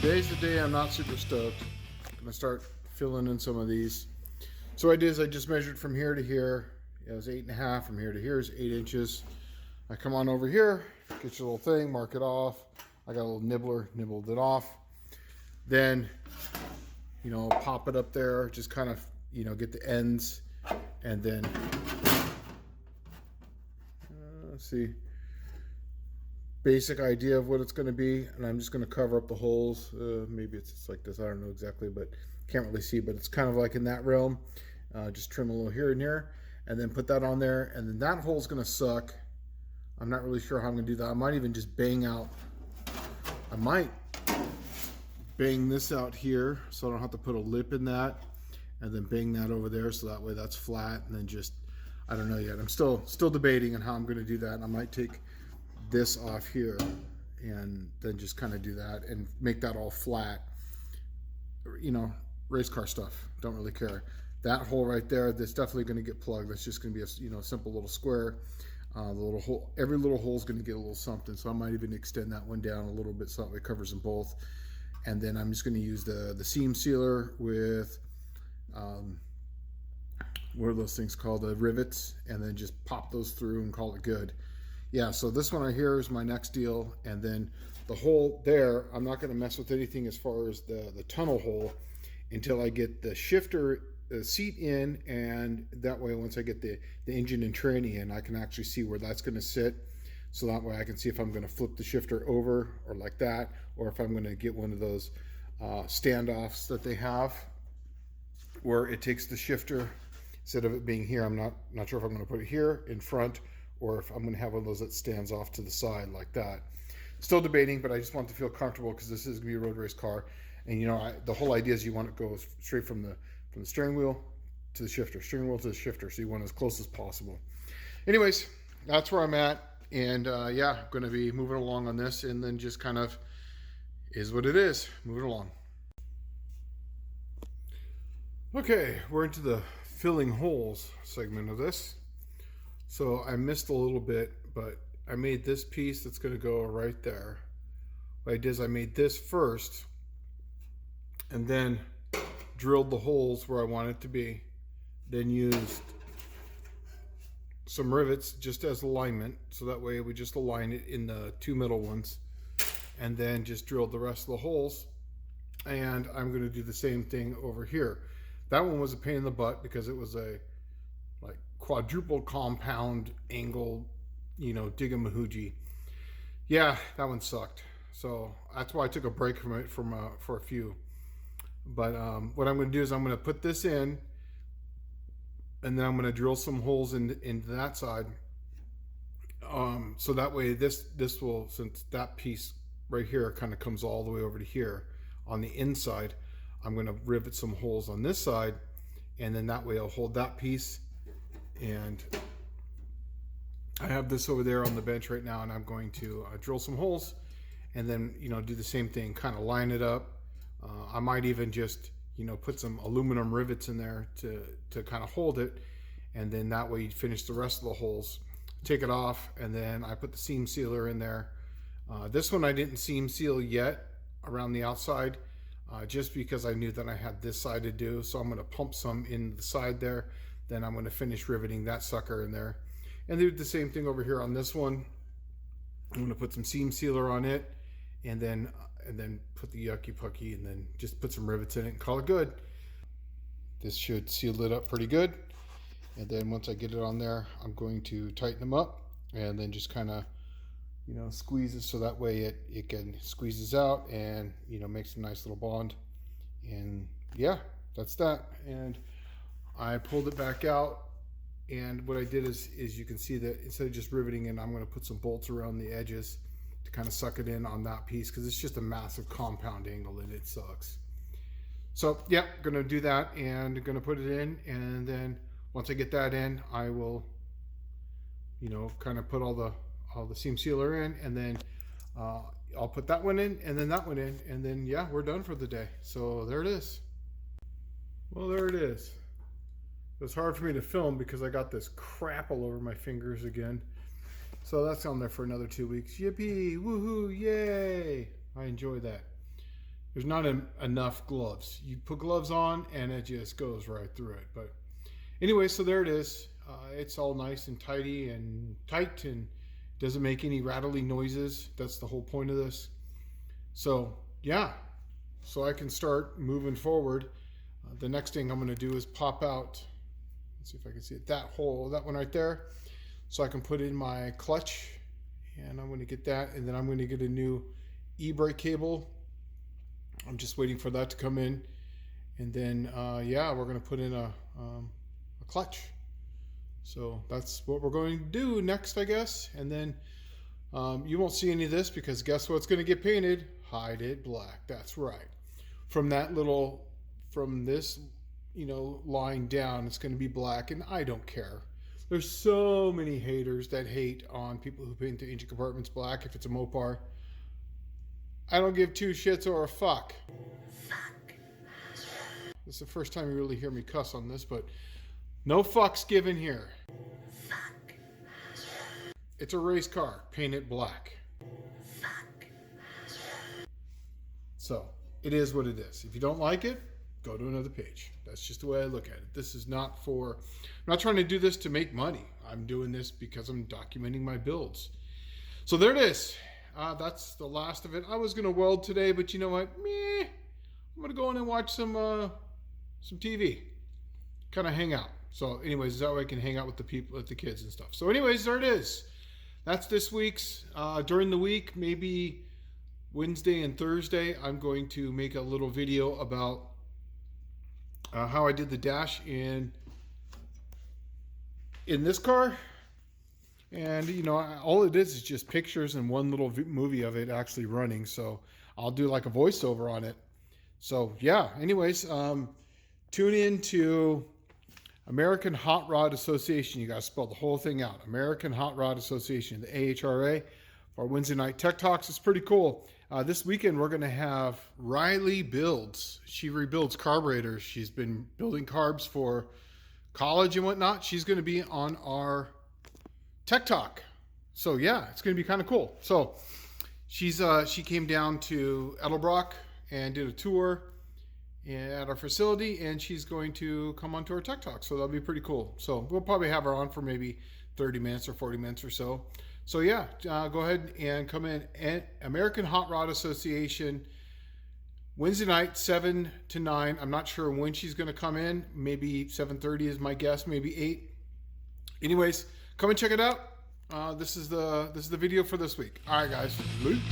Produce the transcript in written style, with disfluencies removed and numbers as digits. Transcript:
Today's the day I'm not super stoked. I'm gonna start filling in some of these. So what I did is I just measured from here to here. It was 8.5. From here to here is 8 inches. I come on over here, get your little thing, mark it off. I got a little nibbler, nibbled it off. Then, pop it up there, just kind of, get the ends, and then, let's see, basic idea of what it's going to be, and I'm just going to cover up the holes. Maybe it's like this, I don't know exactly, but can't really see, but it's kind of like in that realm. Just trim a little here and there, and then put that on there, and then that hole's going to suck. I'm not really sure how I'm going to do that. I might even just bang out, I might bang this out here so I don't have to put a lip in that, and then bang that over there so that way that's flat, and then just, I don't know yet. I'm still debating on how I'm going to do that. And I might take this off here and then just kind of do that and make that all flat. Race car stuff, don't really care. That hole right there, that's definitely going to get plugged. That's just going to be a simple little square. The little hole, every little hole is going to get a little something, so I might even extend that one down a little bit so that it covers them both. And then I'm just going to use the seam sealer with what are those things called, the rivets, and then just pop those through and call it good. Yeah, so this one right here is my next deal. And then the hole there, I'm not going to mess with anything as far as the tunnel hole until I get the shifter seat in, and that way once I get the engine and tranny in, I can actually see where that's going to sit. So that way I can see if I'm going to flip the shifter over or like that, or if I'm going to get one of those standoffs that they have where it takes the shifter, instead of it being here, I'm not sure if I'm going to put it here in front or if I'm going to have one of those that stands off to the side like that. Still debating, but I just want to feel comfortable because this is going to be a road race car. And the whole idea is you want it to go straight from the steering wheel to the shifter, steering wheel to the shifter. So you want it as close as possible. Anyways, that's where I'm at. And yeah, I'm going to be moving along on this, and then just kind of is what it is, moving along. Okay, we're into the filling holes segment of this. So I missed a little bit, but I made this piece that's going to go right there. What I did is I made this first and then drilled the holes where I want it to be. Then used some rivets just as alignment, so that way we just align it in the two middle ones, and then just drilled the rest of the holes. And I'm going to do the same thing over here. That one was a pain in the butt because it was a like quadruple compound angle, digamahoogie. Yeah, that one sucked. So that's why I took a break from it for a few. But what I'm going to do is I'm going to put this in, and then I'm going to drill some holes into that side. So that way this will, since that piece right here kind of comes all the way over to here on the inside, I'm going to rivet some holes on this side, and then that way I'll hold that piece. And I have this over there on the bench right now, and I'm going to drill some holes, and then do the same thing, kind of line it up. I might even just put some aluminum rivets in there to kind of hold it, and then that way you finish the rest of the holes. Take it off, and then I put the seam sealer in there. This one I didn't seam seal yet around the outside, just because I knew that I had this side to do. So I'm going to pump some in the side there. Then I'm going to finish riveting that sucker in there, and do the same thing over here on this one. I'm going to put some seam sealer on it, and then put the yucky pucky, and then just put some rivets in it and call it good. This should seal it up pretty good. And then once I get it on there, I'm going to tighten them up, and then just kind of squeeze it so that way it can squeezes out and makes a nice little bond. And yeah, that's that. And I pulled it back out, and what I did is you can see that instead of just riveting in, I'm going to put some bolts around the edges to kind of suck it in on that piece, because it's just a massive compound angle and it sucks. So yeah, gonna do that and gonna put it in, and then once I get that in, I will kind of put all the seam sealer in, and then I'll put that one in, and then that one in, and then yeah, we're done for the day. So there it is. Well, there it is. It was hard for me to film because I got this crap all over my fingers again. So that's on there for another 2 weeks. Yippee, woohoo, yay. I enjoy that. there's not enough gloves. You put gloves on and it just goes right through it. But anyway, so there it is. It's all nice and tidy and tight and doesn't make any rattly noises. That's the whole point of this. So yeah, so I can start moving forward. The next thing I'm going to do is pop out, let's see if I can see it, that hole, that one right there, so I can put in my clutch, and I'm going to get that, and then I'm going to get a new e-brake cable. I'm just waiting for that to come in, and then yeah, we're going to put in a clutch. So that's what we're going to do next, I guess. And then you won't see any of this because guess what's going to get painted? Hide it black. That's right. From that little, from this, you know, line down, it's going to be black, and I don't care. There's so many haters that hate on people who paint the engine compartments black if it's a Mopar. I don't give two shits or a fuck. Fuck. This is the first time you really hear me cuss on this, but no fucks given here. Fuck. It's a race car. Paint it black. Fuck. So, it is what it is. If you don't like it, go to another page. That's just the way I look at it. This is not for, I'm not trying to do this to make money. I'm doing this because I'm documenting my builds. So there it is. That's the last of it. I was going to weld today, but you know what? Meh. I'm going to go in and watch some TV. Kind of hang out. So anyways, that way I can hang out with the people, with the kids and stuff. So anyways, there it is. That's this week's. During the week, maybe Wednesday and Thursday, I'm going to make a little video about how I did the dash in this car. And you know, all it is just pictures and one little movie of it actually running. So I'll do like a voiceover on it. So yeah, anyways, tune in to American Hot Rod Association. You got to spell the whole thing out. American Hot Rod Association, the AHRA, for Wednesday night tech talks. It's pretty cool. This weekend we're going to have Riley builds. She rebuilds carburetors. She's been building carbs for college and whatnot. She's going to be on our tech talk. So yeah, it's going to be kind of cool. So she came down to Edelbrock and did a tour at our facility, and she's going to come on to our tech talk. So that'll be pretty cool. So we'll probably have her on for maybe 30 minutes or 40 minutes or so. So yeah, go ahead and come in at American Hot Rod Association Wednesday night, 7 to 9. I'm not sure when she's going to come in. Maybe 7:30 is my guess. Maybe 8. Anyways, come and check it out. This is the video for this week. All right, guys. Luke.